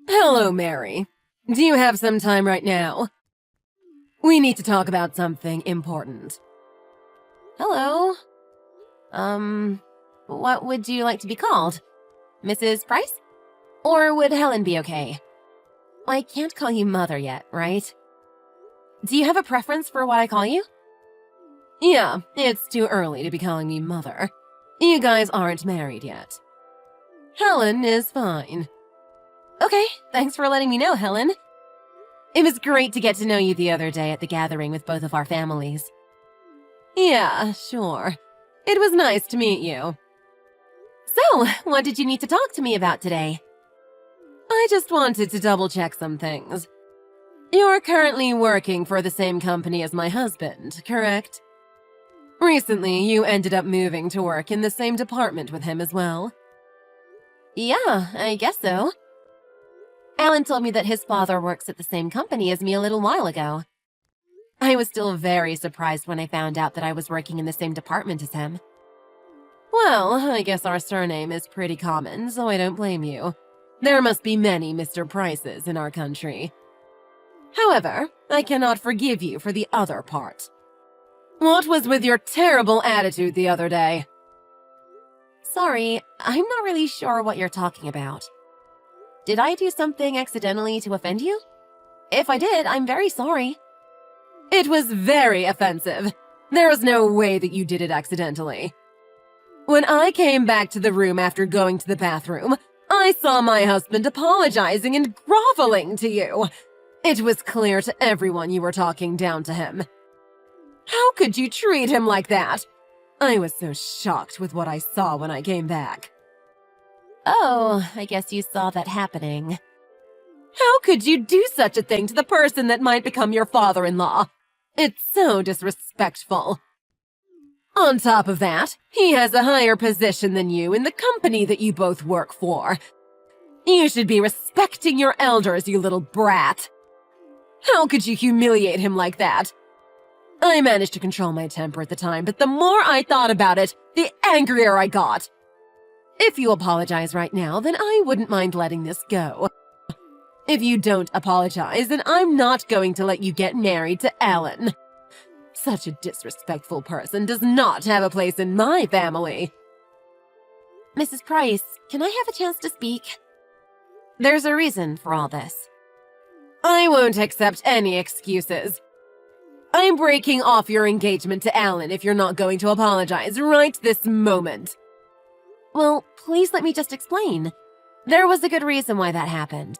Hello, Mary. Do you have some time right now? We need to talk about something important. Hello. What would you like to be called? Mrs. Price? Or would Helen be okay? I can't call you Mother yet, right? Do you have a preference for what I call you? Yeah, it's too early to be calling me Mother. You guys aren't married yet. Helen is fine. Okay, thanks for letting me know, Helen. It was great to get to know you the other day at the gathering with both of our families. Yeah, sure. It was nice to meet you. So, what did you need to talk to me about today? I just wanted to double-check some things. You're currently working for the same company as my husband, correct? Recently, you ended up moving to work in the same department with him as well. Yeah, I guess so. Alan told me that his father works at the same company as me a little while ago. I was still very surprised when I found out that I was working in the same department as him. Well, I guess our surname is pretty common, so I don't blame you. There must be many Mr. Prices in our country. However, I cannot forgive you for the other part. What was with your terrible attitude the other day? Sorry, I'm not really sure what you're talking about. Did I do something accidentally to offend you? If I did, I'm very sorry. It was very offensive. There is no way that you did it accidentally. When I came back to the room after going to the bathroom, I saw my husband apologizing and groveling to you. It was clear to everyone you were talking down to him. How could you treat him like that? I was so shocked with what I saw when I came back. Oh, I guess you saw that happening. How could you do such a thing to the person that might become your father-in-law? It's so disrespectful. On top of that, he has a higher position than you in the company that you both work for. You should be respecting your elders, you little brat. How could you humiliate him like that? I managed to control my temper at the time, but the more I thought about it, the angrier I got. If you apologize right now, then I wouldn't mind letting this go. If you don't apologize, then I'm not going to let you get married to Alan. Such a disrespectful person does not have a place in my family. Mrs. Price, can I have a chance to speak? There's a reason for all this. I won't accept any excuses. I'm breaking off your engagement to Alan if you're not going to apologize right this moment. Well, please let me just explain. There was a good reason why that happened.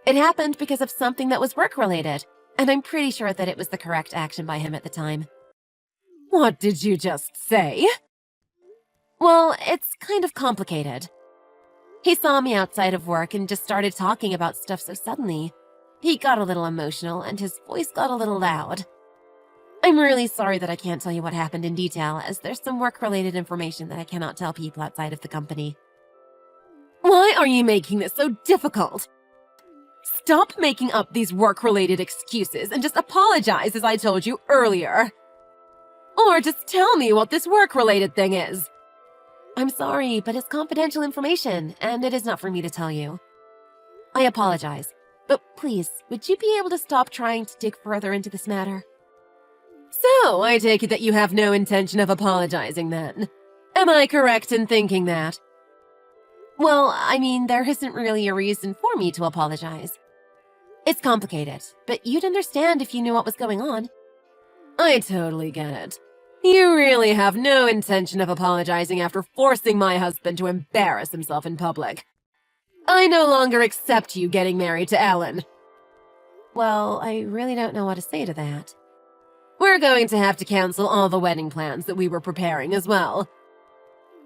It happened because of something that was work-related, and I'm pretty sure that it was the correct action by him at the time. What did you just say? Well, it's kind of complicated. He saw me outside of work and just started talking about stuff so suddenly. He got a little emotional, and his voice got a little loud. I'm really sorry that I can't tell you what happened in detail, as there's some work-related information that I cannot tell people outside of the company. Why are you making this so difficult? Stop making up these work-related excuses and just apologize as I told you earlier. Or just tell me what this work-related thing is. I'm sorry, but it's confidential information, and it is not for me to tell you. I apologize, but please, would you be able to stop trying to dig further into this matter? So, I take it that you have no intention of apologizing then. Am I correct in thinking that? Well, I mean, there isn't really a reason for me to apologize. It's complicated, but you'd understand if you knew what was going on. I totally get it. You really have no intention of apologizing after forcing my husband to embarrass himself in public. I no longer accept you getting married to Alan. Well, I really don't know what to say to that. We're going to have to cancel all the wedding plans that we were preparing as well.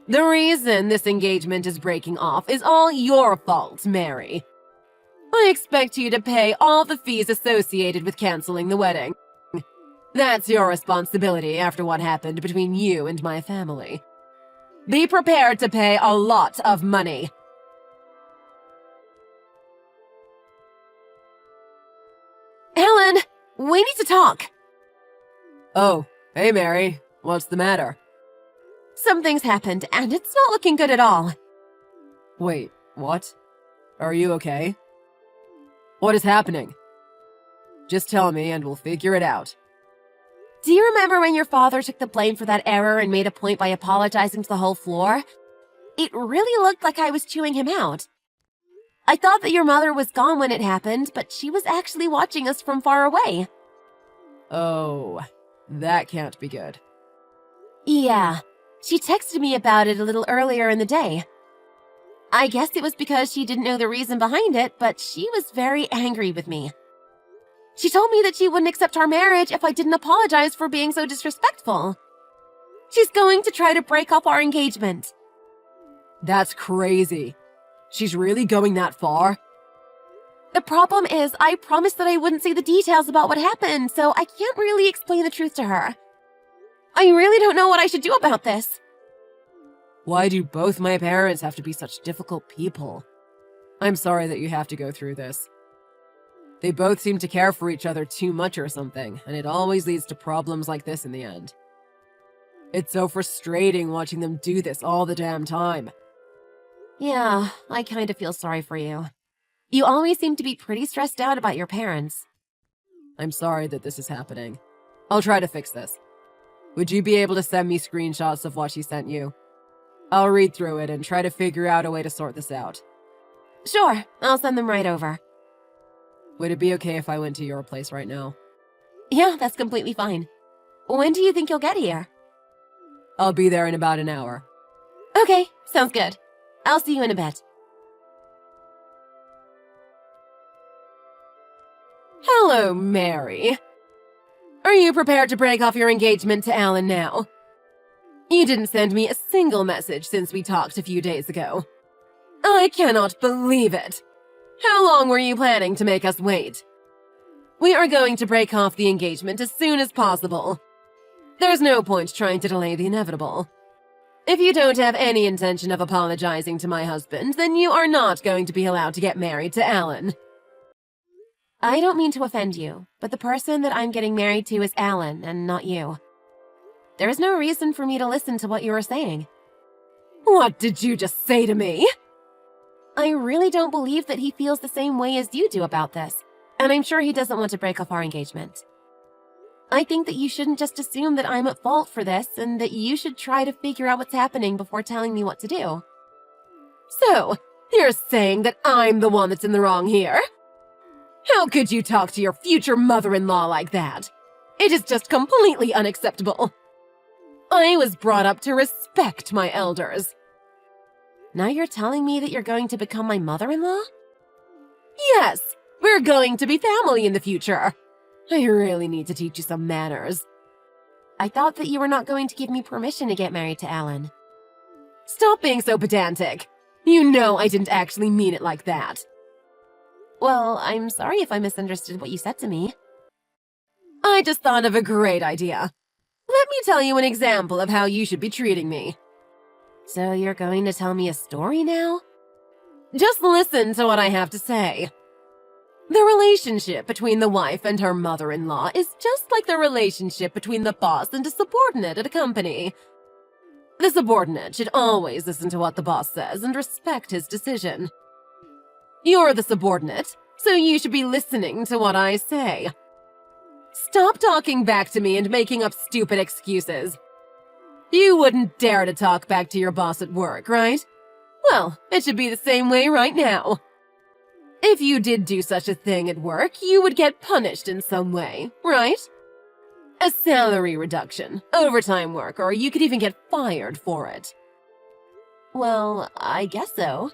The reason this engagement is breaking off is all your fault, Mary. I expect you to pay all the fees associated with canceling the wedding. That's your responsibility after what happened between you and my family. Be prepared to pay a lot of money. Helen, we need to talk. Oh, hey Mary, what's the matter? Something's happened, and it's not looking good at all. Wait, what? Are you okay? What is happening? Just tell me and we'll figure it out. Do you remember when your father took the blame for that error and made a point by apologizing to the whole floor? It really looked like I was chewing him out. I thought that your mother was gone when it happened, but she was actually watching us from far away. Oh, that can't be good. Yeah, she texted me about it a little earlier in the day. I guess it was because she didn't know the reason behind it, but she was very angry with me. She told me that she wouldn't accept our marriage if I didn't apologize for being so disrespectful. She's going to try to break up our engagement. That's crazy. She's really going that far? The problem is, I promised that I wouldn't say the details about what happened, so I can't really explain the truth to her. I really don't know what I should do about this. Why do both my parents have to be such difficult people? I'm sorry that you have to go through this. They both seem to care for each other too much or something, and it always leads to problems like this in the end. It's so frustrating watching them do this all the damn time. Yeah, I kind of feel sorry for you. You always seem to be pretty stressed out about your parents. I'm sorry that this is happening. I'll try to fix this. Would you be able to send me screenshots of what she sent you? I'll read through it and try to figure out a way to sort this out. Sure, I'll send them right over. Would it be okay if I went to your place right now? Yeah, that's completely fine. When do you think you'll get here? I'll be there in about an hour. Okay, sounds good. I'll see you in a bit. Hello, Mary. Are you prepared to break off your engagement to Alan now? You didn't send me a single message since we talked a few days ago. I cannot believe it. How long were you planning to make us wait? We are going to break off the engagement as soon as possible. There's no point trying to delay the inevitable. If you don't have any intention of apologizing to my husband, then you are not going to be allowed to get married to Alan. I don't mean to offend you, but the person that I'm getting married to is Alan and not you. There is no reason for me to listen to what you were saying. What did you just say to me? I really don't believe that he feels the same way as you do about this, and I'm sure he doesn't want to break off our engagement. I think that you shouldn't just assume that I'm at fault for this, and that you should try to figure out what's happening before telling me what to do. So, you're saying that I'm the one that's in the wrong here? How could you talk to your future mother-in-law like that? It is just completely unacceptable. I was brought up to respect my elders. Now you're telling me that you're going to become my mother-in-law? Yes, we're going to be family in the future. I really need to teach you some manners. I thought that you were not going to give me permission to get married to Alan. Stop being so pedantic. You know I didn't actually mean it like that. Well, I'm sorry if I misunderstood what you said to me. I just thought of a great idea. Let me tell you an example of how you should be treating me. So you're going to tell me a story now? Just listen to what I have to say. The relationship between the wife and her mother-in-law is just like the relationship between the boss and a subordinate at a company. The subordinate should always listen to what the boss says and respect his decision. You're the subordinate, so you should be listening to what I say. Stop talking back to me and making up stupid excuses. You wouldn't dare to talk back to your boss at work, right? Well, it should be the same way right now. If you did do such a thing at work, you would get punished in some way, right? A salary reduction, overtime work, or you could even get fired for it. Well, I guess so.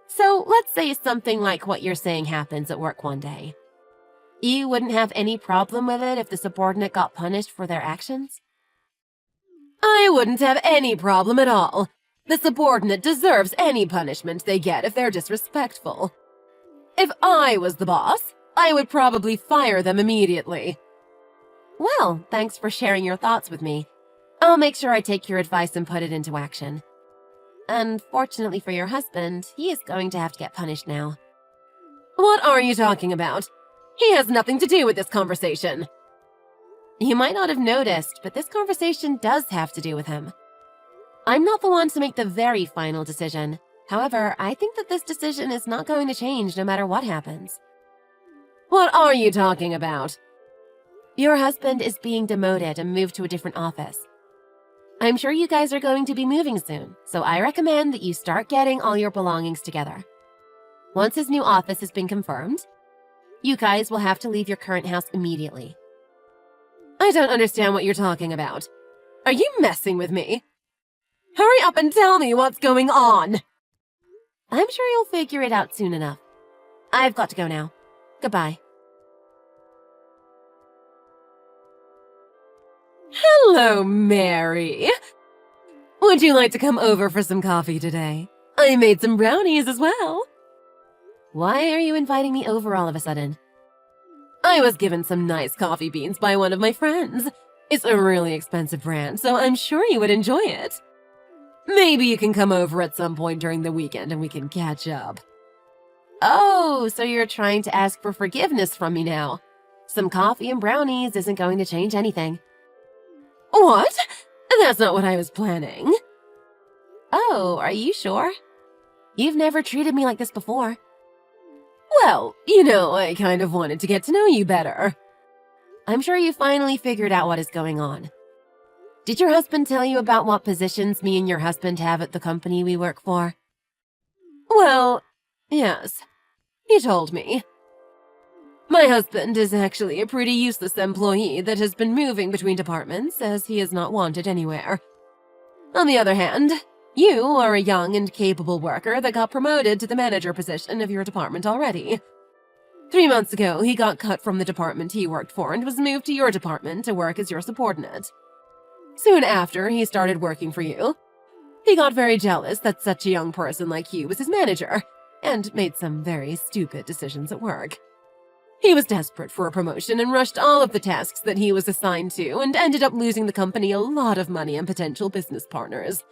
So let's say something like what you're saying happens at work one day. You wouldn't have any problem with it if the subordinate got punished for their actions? I wouldn't have any problem at all. The subordinate deserves any punishment they get if they're disrespectful. If I was the boss, I would probably fire them immediately. Well, thanks for sharing your thoughts with me. I'll make sure I take your advice and put it into action. Unfortunately for your husband, he is going to have to get punished now. What are you talking about? He has nothing to do with this conversation. You might not have noticed, but this conversation does have to do with him. I'm not the one to make the very final decision. However, I think that this decision is not going to change no matter what happens. What are you talking about? Your husband is being demoted and moved to a different office. I'm sure you guys are going to be moving soon, so I recommend that you start getting all your belongings together. Once his new office has been confirmed, you guys will have to leave your current house immediately. I don't understand what you're talking about. Are you messing with me? Hurry up and tell me what's going on! I'm sure you'll figure it out soon enough. I've got to go now. Goodbye. Hello, Mary. Would you like to come over for some coffee today? I made some brownies as well. Why are you inviting me over all of a sudden? I was given some nice coffee beans by one of my friends. It's a really expensive brand, so I'm sure you would enjoy it. Maybe you can come over at some point during the weekend and we can catch up. Oh, so you're trying to ask for forgiveness from me now. Some coffee and brownies isn't going to change anything. What? That's not what I was planning. Oh, are you sure? You've never treated me like this before. Well, I kind of wanted to get to know you better. I'm sure you finally figured out what is going on. Did your husband tell you about what positions me and your husband have at the company we work for? Well, yes. He told me. My husband is actually a pretty useless employee that has been moving between departments as he is not wanted anywhere. On the other hand, you are a young and capable worker that got promoted to the manager position of your department already. 3 months ago, he got cut from the department he worked for and was moved to your department to work as your subordinate. Soon after he started working for you, he got very jealous that such a young person like you was his manager and made some very stupid decisions at work. He was desperate for a promotion and rushed all of the tasks that he was assigned to and ended up losing the company a lot of money and potential business partners.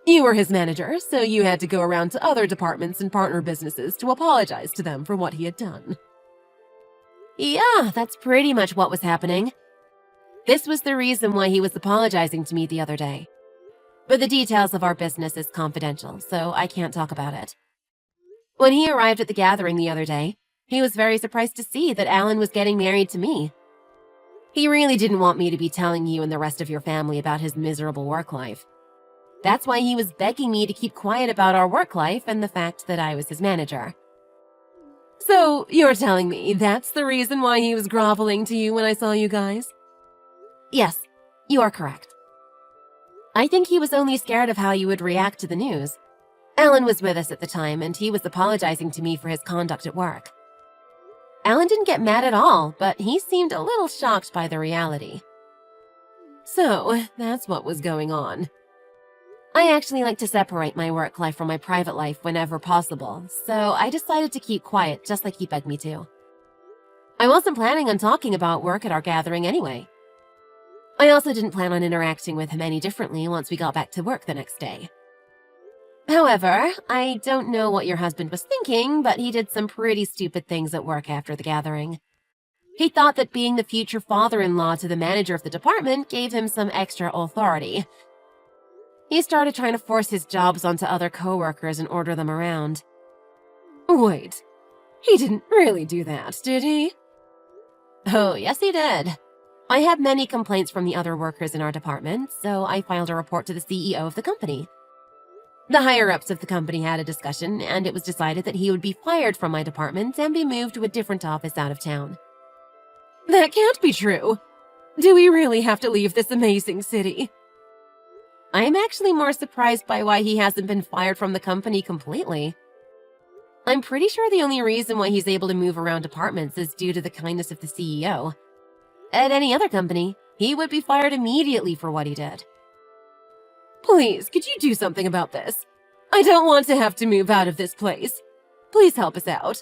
You were his manager, so you had to go around to other departments and partner businesses to apologize to them for what he had done. Yeah, that's pretty much what was happening. This was the reason why he was apologizing to me the other day. But the details of our business is confidential, so I can't talk about it. When he arrived at the gathering the other day, he was very surprised to see that Alan was getting married to me. He really didn't want me to be telling you and the rest of your family about his miserable work life. That's why he was begging me to keep quiet about our work life and the fact that I was his manager. So, you're telling me that's the reason why he was groveling to you when I saw you guys? Yes, you are correct. I think he was only scared of how you would react to the news. Alan was with us at the time, and he was apologizing to me for his conduct at work. Alan didn't get mad at all, but he seemed a little shocked by the reality. So, that's what was going on. I actually like to separate my work life from my private life whenever possible, so I decided to keep quiet just like he begged me to. I wasn't planning on talking about work at our gathering anyway. I also didn't plan on interacting with him any differently once we got back to work the next day. However, I don't know what your husband was thinking, but he did some pretty stupid things at work after the gathering. He thought that being the future father-in-law to the manager of the department gave him some extra authority. He started trying to force his jobs onto other coworkers and order them around. Wait, he didn't really do that, did he? Oh, yes he did. I had many complaints from the other workers in our department, so I filed a report to the CEO of the company. The higher-ups of the company had a discussion, and it was decided that he would be fired from my department and be moved to a different office out of town. That can't be true. Do we really have to leave this amazing city? I am actually more surprised by why he hasn't been fired from the company completely. I'm pretty sure the only reason why he's able to move around departments is due to the kindness of the CEO. At any other company, he would be fired immediately for what he did. Please, could you do something about this? I don't want to have to move out of this place. Please help us out.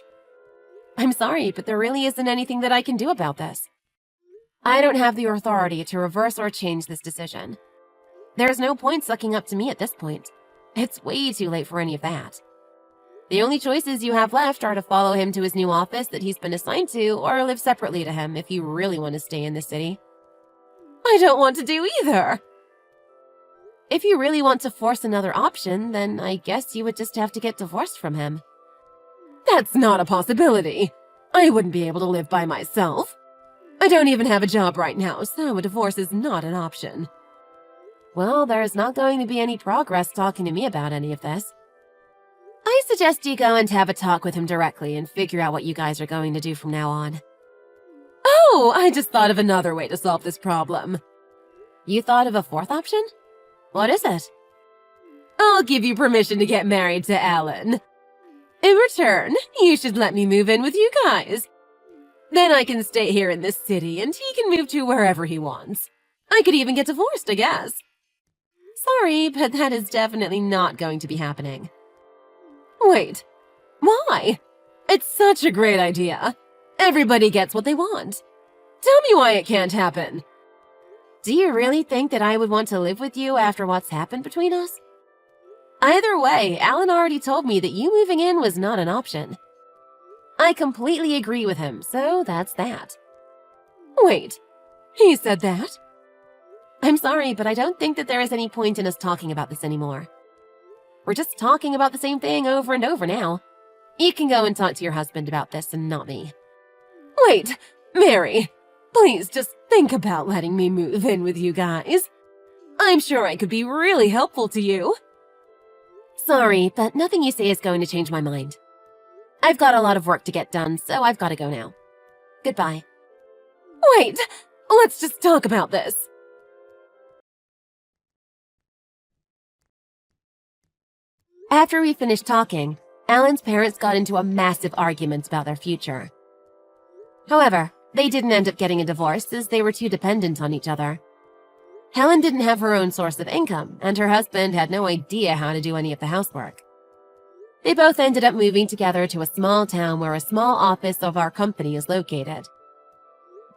I'm sorry, but there really isn't anything that I can do about this. I don't have the authority to reverse or change this decision. There's no point sucking up to me at this point. It's way too late for any of that. The only choices you have left are to follow him to his new office that he's been assigned to, or live separately to him if you really want to stay in this city. I don't want to do either. If you really want to force another option, then I guess you would just have to get divorced from him. That's not a possibility. I wouldn't be able to live by myself. I don't even have a job right now, so a divorce is not an option. Well, there's not going to be any progress talking to me about any of this. I suggest you go and have a talk with him directly and figure out what you guys are going to do from now on. Oh, I just thought of another way to solve this problem. You thought of a fourth option? What is it? I'll give you permission to get married to Alan. In return, you should let me move in with you guys. Then I can stay here in this city and he can move to wherever he wants. I could even get divorced, I guess. Sorry, but that is definitely not going to be happening. Wait, why? It's such a great idea. Everybody gets what they want. Tell me why it can't happen. Do you really think that I would want to live with you after what's happened between us? Either way, Alan already told me that you moving in was not an option. I completely agree with him, so that's that. Wait, he said that? I'm sorry, but I don't think that there is any point in us talking about this anymore. We're just talking about the same thing over and over now. You can go and talk to your husband about this and not me. Wait, Mary, please just think about letting me move in with you guys. I'm sure I could be really helpful to you. Sorry, but nothing you say is going to change my mind. I've got a lot of work to get done, so I've got to go now. Goodbye. Wait, let's just talk about this. After we finished talking, Alan's parents got into a massive argument about their future. However, they didn't end up getting a divorce as they were too dependent on each other. Helen didn't have her own source of income, and her husband had no idea how to do any of the housework. They both ended up moving together to a small town where a small office of our company is located.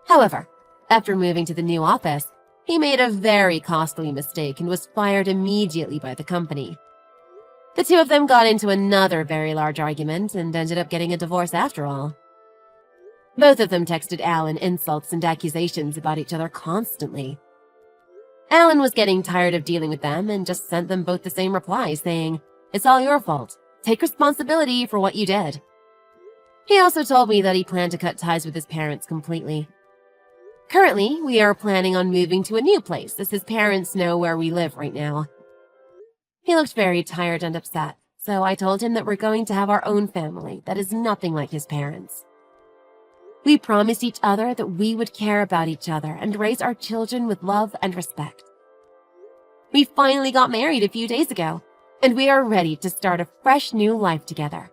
However, after moving to the new office, he made a very costly mistake and was fired immediately by the company. The two of them got into another very large argument and ended up getting a divorce after all. Both of them texted Alan insults and accusations about each other constantly. Alan was getting tired of dealing with them and just sent them both the same reply saying, "It's all your fault. Take responsibility for what you did." He also told me that he planned to cut ties with his parents completely. Currently, we are planning on moving to a new place as his parents know where we live right now. He looked very tired and upset, so I told him that we're going to have our own family that is nothing like his parents. We promised each other that we would care about each other and raise our children with love and respect. We finally got married a few days ago, and we are ready to start a fresh new life together.